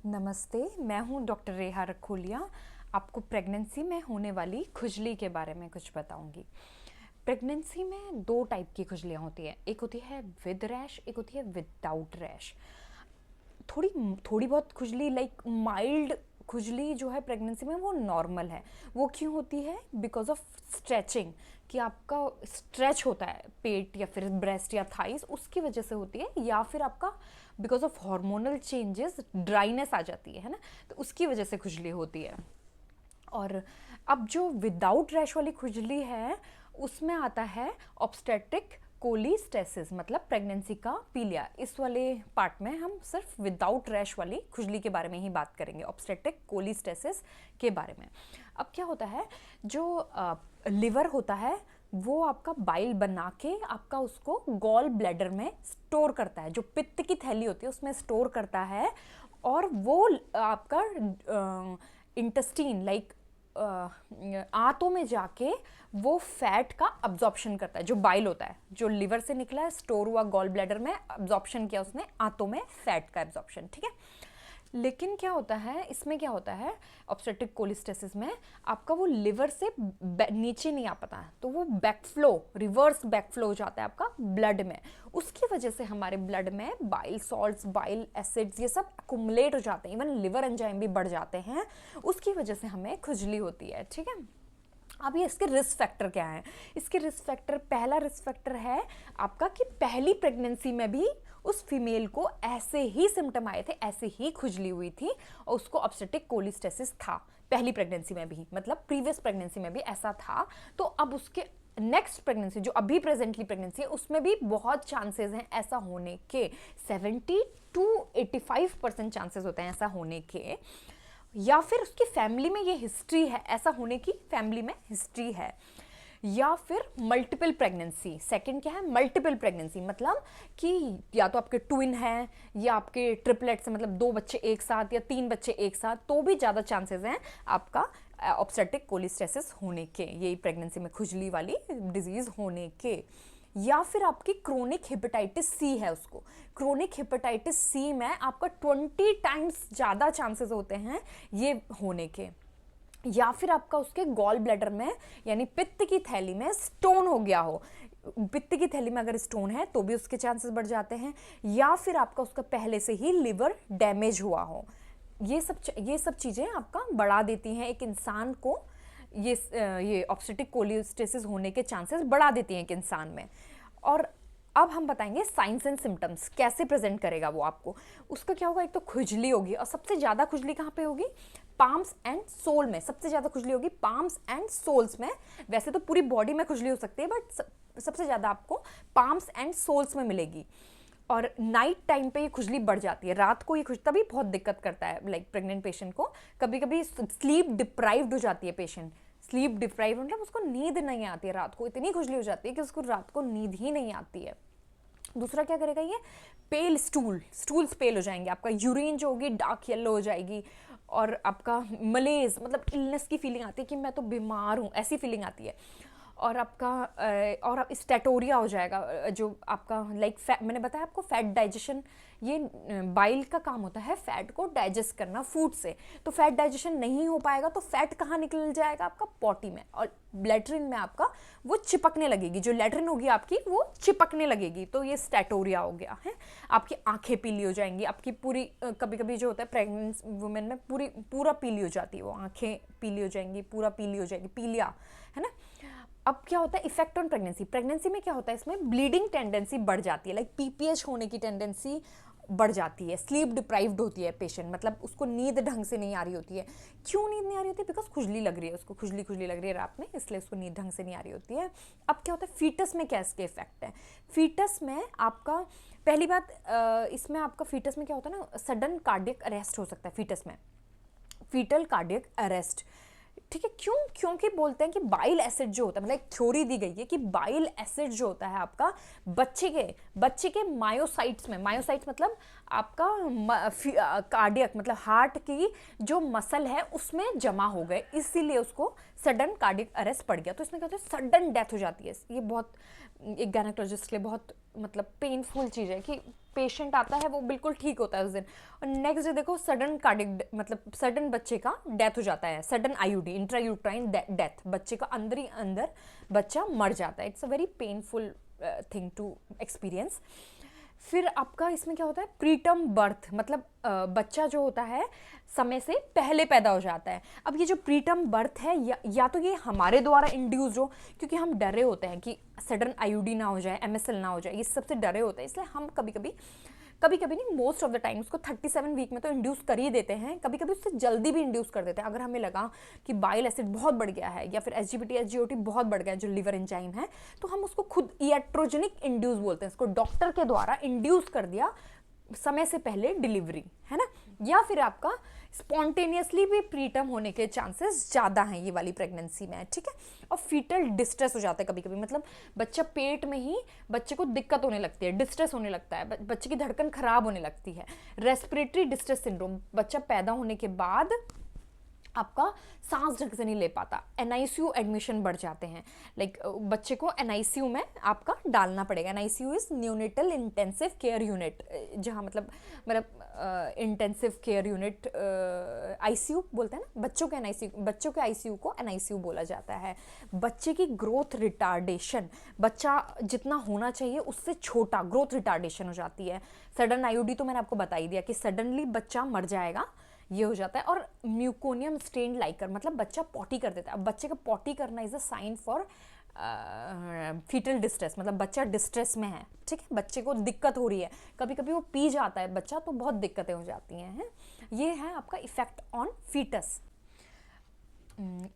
नमस्ते, मैं हूँ डॉक्टर रेहा रखोलिया। आपको प्रेगनेंसी में होने वाली खुजली के बारे में कुछ बताऊंगी। प्रेगनेंसी में दो टाइप की खुजलियाँ होती हैं, एक होती है विद रैश, एक होती है विदाउट रैश। थोड़ी थोड़ी बहुत खुजली लाइक माइल्ड खुजली जो है प्रेगनेंसी में वो नॉर्मल है। वो क्यों होती है? बिकॉज ऑफ स्ट्रेचिंग, कि आपका स्ट्रेच होता है पेट या फिर ब्रेस्ट या थाइस, उसकी वजह से होती है। या फिर आपका because of hormonal changes dryness आ जाती है ना, तो उसकी वजह से खुजली होती है। और अब जो विदाउट रैश वाली खुजली है उसमें आता है ऑब्स्टेट्रिक कोलिस्टेसिस, मतलब प्रेगनेंसी का पीलिया। इस वाले पार्ट में हम सिर्फ विदाउट रैश वाली खुजली के बारे में ही बात करेंगे, ऑब्स्टेट्रिक कोलिस्टेसिस के बारे में। अब क्या होता है, जो लिवर होता है वो आपका बाइल बना के आपका उसको गॉल ब्लैडर में स्टोर करता है, जो पित्त की थैली होती है उसमें स्टोर करता है। और वो आपका इंटेस्टीन लाइक आंतों में जाके वो फैट का अब्जॉर्प्शन करता है। जो बाइल होता है जो लिवर से निकला है, स्टोर हुआ गॉल ब्लैडर में, अब्जॉर्प्शन किया उसने आंतों में फैट का अब्जॉर्प्शन, ठीक है। लेकिन क्या होता है इसमें, क्या होता है ऑब्स्टेट्रिक कोलिस्टेसिस में, आपका वो लिवर से नीचे नहीं आ पाता है, तो वो बैकफ्लो, रिवर्स बैकफ्लो हो जाता है आपका ब्लड में। उसकी वजह से हमारे ब्लड में बाइल सॉल्ट्स, बाइल एसिड्स, ये सब अकुमुलेट हो जाते हैं, इवन लिवर एंजाइम भी बढ़ जाते हैं। उसकी वजह से हमें खुजली होती है, ठीक है। अब ये इसके रिस्क फैक्टर क्या है? इसके रिस्क फैक्टर, पहला रिस्क फैक्टर है आपका कि पहली प्रेगनेंसी में भी उस फीमेल को ऐसे ही सिम्टम आए थे, ऐसे ही खुजली हुई थी और उसको ऑब्स्टेट्रिक कोलिस्टेसिस था पहली प्रेगनेंसी में भी, मतलब प्रीवियस प्रेगनेंसी में भी ऐसा था। तो अब उसके नेक्स्ट प्रेगनेंसी, जो अभी प्रेजेंटली प्रेगनेंसी है, उसमें भी बहुत चांसेस हैं ऐसा होने के। 70 to 85% चांसेस होते हैं ऐसा होने के। या फिर उसकी फैमिली में ये हिस्ट्री है, ऐसा होने की फैमिली में हिस्ट्री है। या फिर मल्टीपल प्रेगनेंसी, सेकंड क्या है, मल्टीपल प्रेगनेंसी, मतलब कि या तो आपके ट्विन है या आपके ट्रिपलेट्स हैं, मतलब 2 बच्चे एक साथ या 3 बच्चे एक साथ, तो भी ज़्यादा चांसेस हैं आपका ऑब्स्टेट्रिक कोलिस्टेसिस होने के, यही प्रेगनेंसी में खुजली वाली डिजीज होने के। या फिर आपकी क्रोनिक हेपेटाइटिस सी है, उसको क्रोनिक हेपेटाइटिस सी में आपका 20 टाइम्स ज़्यादा चांसेस होते हैं ये होने के। या फिर आपका उसके गॉल ब्लैडर में यानी पित्त की थैली में स्टोन हो गया हो, पित्त की थैली में अगर स्टोन है तो भी उसके चांसेस बढ़ जाते हैं। या फिर आपका उसका पहले से ही लिवर डैमेज हुआ हो। ये सब चीज़ें आपका बढ़ा देती हैं एक इंसान को, ये ऑब्स्टेट्रिक कोलिस्टेसिस होने के चांसेस बढ़ा देती हैं एक इंसान में। और अब हम बताएंगे साइंस एंड सिम्टम्स, कैसे प्रेजेंट करेगा वो आपको। उसका क्या होगा, एक तो खुजली होगी, और सबसे ज़्यादा खुजली कहाँ पे होगी? पाम्स एंड सोल में सबसे ज़्यादा खुजली होगी, पाम्स एंड सोल्स में। वैसे तो पूरी बॉडी में खुजली हो सकती है, बट सबसे ज़्यादा आपको पाम्स एंड सोल्स में मिलेगी। और नाइट टाइम पे ये खुजली बढ़ जाती है, रात को ये तभी बहुत दिक्कत करता है लाइक प्रेग्नेंट पेशेंट को। कभी कभी स्लीप डिप्राइव्ड हो जाती है पेशेंट, स्लीप डिप्राइव मतलब उसको नींद नहीं आती है रात को, इतनी खुजली हो जाती है कि उसको रात को नींद ही नहीं आती है। दूसरा क्या करेगा ये, पेल स्टूल्स पेल हो जाएंगे, आपका यूरिन जो होगी डार्क येलो हो जाएगी। और आपका मलेज मतलब इलनेस की फीलिंग आती है कि मैं तो बीमार हूँ, ऐसी फीलिंग आती है। और आपका और स्टेटोरिया हो जाएगा, जो आपका लाइक मैंने बताया आपको फैट डाइजेशन, ये बाइल का काम होता है फैट को डाइजेस्ट करना फूड से। तो फैट डाइजेशन नहीं हो पाएगा तो फैट कहाँ निकल जाएगा? आपका पॉटी में, और लैट्रिन में आपका वो चिपकने लगेगी, जो लैट्रिन होगी आपकी वो चिपकने लगेगी। तो ये स्टेटोरिया हो गया है। आपकी आंखें पीली हो जाएंगी, आपकी पूरी कभी कभी जो होता है प्रेग्नेंट वुमेन में पूरा पीली हो जाती है, वो आंखें पीली हो जाएंगी, पूरा पीली हो जाएगी, पीलिया है ना। अब क्या होता है इफेक्ट ऑन प्रेगनेंसी में क्या होता है, इसमें ब्लीडिंग टेंडेंसी बढ़ जाती है, लाइक पीपीएच होने की टेंडेंसी बढ़ जाती है। स्लीप डिप्राइव्ड होती है पेशेंट, मतलब उसको नींद ढंग से नहीं आ रही होती है। क्यों नींद नहीं आ रही होती है? बिकॉज खुजली लग रही है, उसको खुजली लग रही है रात में, इसलिए उसको नींद ढंग से नहीं आ रही होती है। अब क्या होता है फीटस में, क्या इसके इफेक्ट है? फीटस में आपका पहली बात, इसमें आपका फीटस में क्या होता है ना, सडन कार्डियक अरेस्ट हो सकता है फीटस में, फीटल कार्डियक अरेस्ट, ठीक है। क्यों? क्योंकि बोलते हैं कि बाइल एसिड जो होता है, मतलब एक थ्योरी दी गई है कि बाइल एसिड जो होता है आपका बच्चे के मायोसाइट्स में, मायोसाइट्स मतलब आपका कार्डियक मतलब हार्ट की जो मसल है उसमें जमा हो गए, इसीलिए उसको सडन कार्डियक अरेस्ट पड़ गया। तो इसमें क्या होता है, सडन डेथ हो जाती है। ये बहुत एक गायनेकोलॉजिस्ट के लिए बहुत मतलब पेनफुल चीज़ है कि पेशेंट आता है वो बिल्कुल ठीक होता है उस दिन, और नेक्स्ट डे देखो सडन कार्डिक मतलब सडन बच्चे का डेथ हो जाता है, सडन आईयूडी इंट्रायूट्राइन डेथ, बच्चे का अंदर ही अंदर बच्चा मर जाता है। It's a very painful thing to experience. फिर आपका इसमें क्या होता है, प्रीटर्म बर्थ, मतलब बच्चा जो होता है समय से पहले पैदा हो जाता है। अब ये जो प्रीटर्म बर्थ है या तो ये हमारे द्वारा इंड्यूस्ड हो, क्योंकि हम डरे होते हैं कि सडन आईयूडी ना हो जाए, एमएसएल ना हो जाए, ये सबसे डरे होते हैं, इसलिए हम कभी कभी नहीं, मोस्ट ऑफ द टाइम उसको 37 वीक में तो इंड्यूस कर ही देते हैं, कभी कभी उससे जल्दी भी इंड्यूस कर देते हैं। अगर हमें लगा कि बाइल एसिड बहुत बढ़ गया है या फिर एसजीपीटी एसजीओटी बहुत बढ़ गया है, जो लिवर एंजाइम है, तो हम उसको खुद iatrogenic इंड्यूस बोलते हैं, इसको डॉक्टर के द्वारा इंड्यूस कर दिया समय से पहले डिलीवरी, है ना। या फिर आपका स्पॉन्टेनियसली भी प्रीटर्म होने के चांसेस ज़्यादा हैं ये वाली प्रेगनेंसी में, ठीक है। और फीटल डिस्ट्रेस हो जाता है कभी कभी, मतलब बच्चा पेट में ही बच्चे को दिक्कत होने लगती है, डिस्ट्रेस होने लगता है, बच्चे की धड़कन खराब होने लगती है। रेस्पिरेटरी डिस्ट्रेस सिंड्रोम, बच्चा पैदा होने के बाद आपका सांस ढंग से नहीं ले पाता, एनआईसीयू एडमिशन बढ़ जाते हैं, लाइक बच्चे को एनआईसीयू में आपका डालना पड़ेगा। NICU is neonatal intensive care unit, जहाँ मतलब इंटेंसिव केयर यूनिट आईसीयू बोलते हैं ना, बच्चों के आईसीयू को एनआईसीयू बोला जाता है। बच्चे की ग्रोथ रिटार्डेशन, बच्चा जितना होना चाहिए उससे छोटा ग्रोथ रिटार्डेशन हो जाती है। सडन आईयूडी तो मैंने आपको बता ही दिया कि सडनली बच्चा मर जाएगा, ये हो जाता है। और म्यूकोनियम स्टेन्ड लाइकर, मतलब बच्चा पॉटी कर देता है। अब बच्चे का पॉटी करना is a sign for fetal distress, मतलब बच्चा डिस्ट्रेस में है, ठीक है, बच्चे को दिक्कत हो रही है, कभी कभी वो पी जाता है बच्चा, तो बहुत दिक्कतें हो जाती हैं। ये है आपका इफेक्ट ऑन फीटस।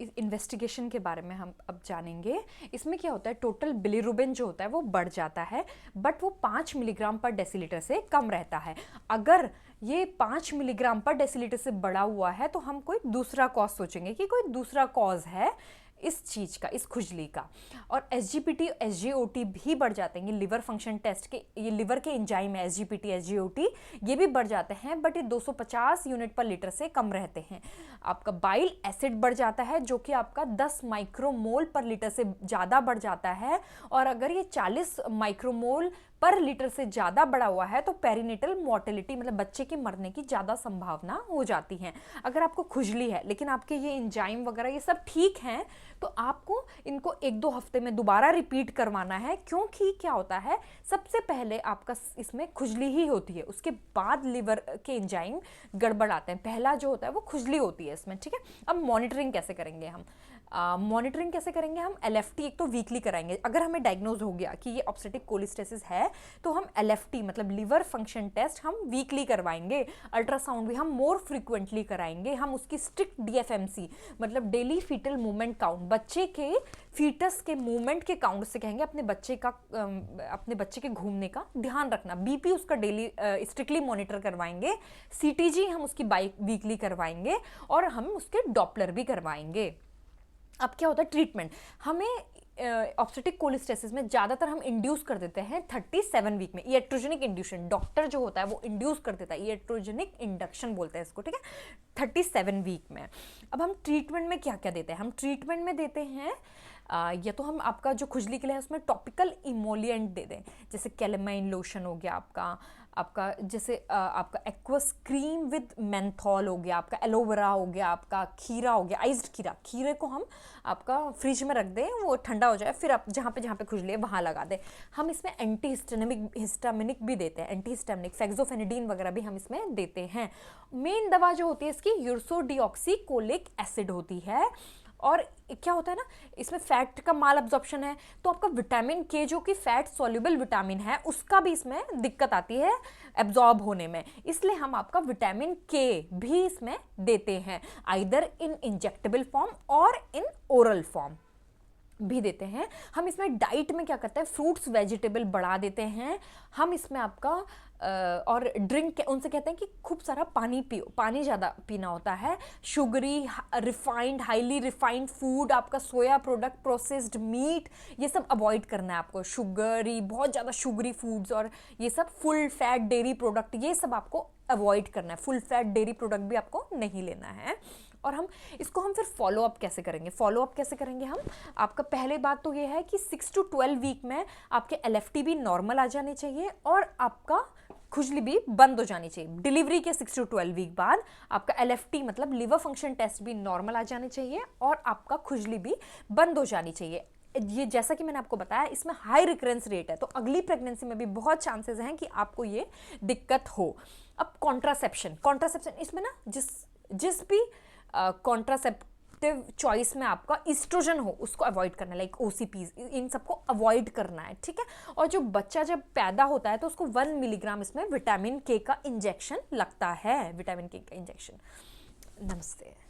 इस इन्वेस्टिगेशन के बारे में हम अब जानेंगे। इसमें क्या होता है, टोटल बिलीरुबिन जो होता है वो बढ़ जाता है, बट वो 5 मिलीग्राम पर डेसीलीटर से कम रहता है। अगर ये 5 मिलीग्राम पर डेसीलीटर से बढ़ा हुआ है तो हम कोई दूसरा कॉज सोचेंगे कि कोई दूसरा कॉज है इस चीज़ का, इस खुजली का। और एसजीपीटी एसजीओटी भी बढ़ जाते हैं, ये लिवर फंक्शन टेस्ट के, ये लिवर के एंजाइम है एसजीपीटी एसजीओटी, ये भी बढ़ जाते हैं, बट ये 250 यूनिट पर लीटर से कम रहते हैं। आपका बाइल एसिड बढ़ जाता है, जो कि आपका 10 माइक्रोमोल पर लीटर से ज़्यादा बढ़ जाता है, और अगर ये 40 माइक्रोमोल पर लीटर से ज़्यादा बढ़ा हुआ है तो पेरिनेटल मोर्टेलिटी, मतलब बच्चे के मरने की ज़्यादा संभावना हो जाती है। अगर आपको खुजली है लेकिन आपके ये एंजाइम वगैरह ये सब ठीक हैं, तो आपको इनको 1-2 हफ्ते में दोबारा रिपीट करवाना है, क्योंकि क्या होता है, सबसे पहले आपका इसमें खुजली ही होती है, उसके बाद लिवर के एंजाइम गड़बड़ आते हैं। पहला जो होता है वो खुजली होती है इसमें, ठीक है। अब मॉनिटरिंग कैसे करेंगे हम, मॉनिटरिंग कैसे करेंगे हम, एलएफटी एक तो वीकली कराएंगे। अगर हमें डायग्नोज हो गया कि ये ऑब्स्टेटिक कोलिस्टेसिस है तो हम एलएफटी मतलब लिवर फंक्शन टेस्ट हम वीकली करवाएंगे। अल्ट्रासाउंड भी हम मोर फ्रिक्वेंटली कराएंगे। हम उसकी स्ट्रिक्ट डीएफएमसी मतलब डेली फीटल मूवमेंट काउंट, बच्चे के फीटस के मूवमेंट के काउंट से कहेंगे अपने बच्चे के घूमने का ध्यान रखना। बीपी उसका डेली स्ट्रिक्टली मॉनिटर करवाएंगे। सीटीजी हम उसकी वीकली करवाएंगे, और हम उसके डॉपलर भी करवाएंगे। अब क्या होता है ट्रीटमेंट, हमें ऑब्स्टेटिक कोलिस्टेसिस में ज़्यादातर हम इंड्यूस कर देते हैं 37 वीक में, iatrogenic इंड्यूशन, डॉक्टर जो होता है वो इंड्यूस कर देता है, iatrogenic इंडक्शन बोलते हैं इसको, ठीक है, 37 वीक में। अब हम ट्रीटमेंट में क्या क्या देते हैं, हम ट्रीटमेंट में देते हैं या तो हम आपका जो खुजली के लिए है उसमें टॉपिकल इमोलिएंट दे दें, जैसे कैलेमाइन लोशन हो गया आपका जैसे आपका एक्वस क्रीम विद मेंथॉल हो गया, आपका एलोवेरा हो गया, आपका खीरा हो गया, आइज्ड खीरे को हम आपका फ्रिज में रख दें, वो ठंडा हो जाए, फिर आप जहाँ पे खुजली है वहाँ लगा दें। हम इसमें एंटी हिस्टामिनिक भी देते हैं, एंटी हिस्टामिनिक फेक्सोफेनिडीन वगैरह भी हम इसमें देते हैं। मेन दवा जो होती है इसकी यूरसोडिऑक्सीकोलिक एसिड होती है। और क्या होता है ना, इसमें फैट का माल अब्जॉर्प्शन है, तो आपका विटामिन के जो कि फैट सॉल्युबल विटामिन है उसका भी इसमें दिक्कत आती है एब्जॉर्ब होने में, इसलिए हम आपका विटामिन के भी इसमें देते हैं, आइदर इन इंजेक्टेबल फॉर्म और इन ओरल फॉर्म भी देते हैं। हम इसमें डाइट में क्या करते हैं, फ्रूट्स वेजिटेबल बढ़ा देते हैं। हम इसमें आपका और ड्रिंक उनसे कहते हैं कि खूब सारा पानी पियो, पानी ज़्यादा पीना होता है। Sugary refined highly refined food, आपका सोया प्रोडक्ट, प्रोसेस्ड मीट, ये सब अवॉइड करना है आपको। शुगरी बहुत ज़्यादा शुगरी फूड्स और ये सब फुल फैट डेयरी प्रोडक्ट, ये सब आपको अवॉइड करना है। फुल फैट डेयरी प्रोडक्ट भी आपको नहीं लेना है। और हम फिर फॉलो अप कैसे करेंगे? फॉलो अप कैसे करेंगे हम? आपका पहले बात तो ये है कि 6 to 12 वीक में आपके LFT भी नॉर्मल आ जाने चाहिए और आपका खुजली भी बंद हो जानी चाहिए। डिलीवरी के 6 to 12 वीक बाद आपका LFT मतलब लिवर फंक्शन टेस्ट भी नॉर्मल आ जाने चाहिए और आपका खुजली भी बंद हो जानी चाहिए। ये जैसा कि मैंने आपको बताया, इसमें हाई रिकरेंस रेट है, तो अगली प्रेगनेंसी में भी बहुत चांसेस हैं कि आपको ये दिक्कत हो। अब कॉन्ट्रासेप्शन इसमें ना जिस भी कॉन्ट्रासेप्टिव चॉइस में आपका ईस्ट्रोजन हो उसको अवॉइड करना है, लाइक OCPs, इन सबको अवॉइड करना है, ठीक है। और जो बच्चा जब पैदा होता है तो उसको 1 मिलीग्राम इसमें विटामिन K का इंजेक्शन लगता है, विटामिन K का इंजेक्शन। नमस्ते।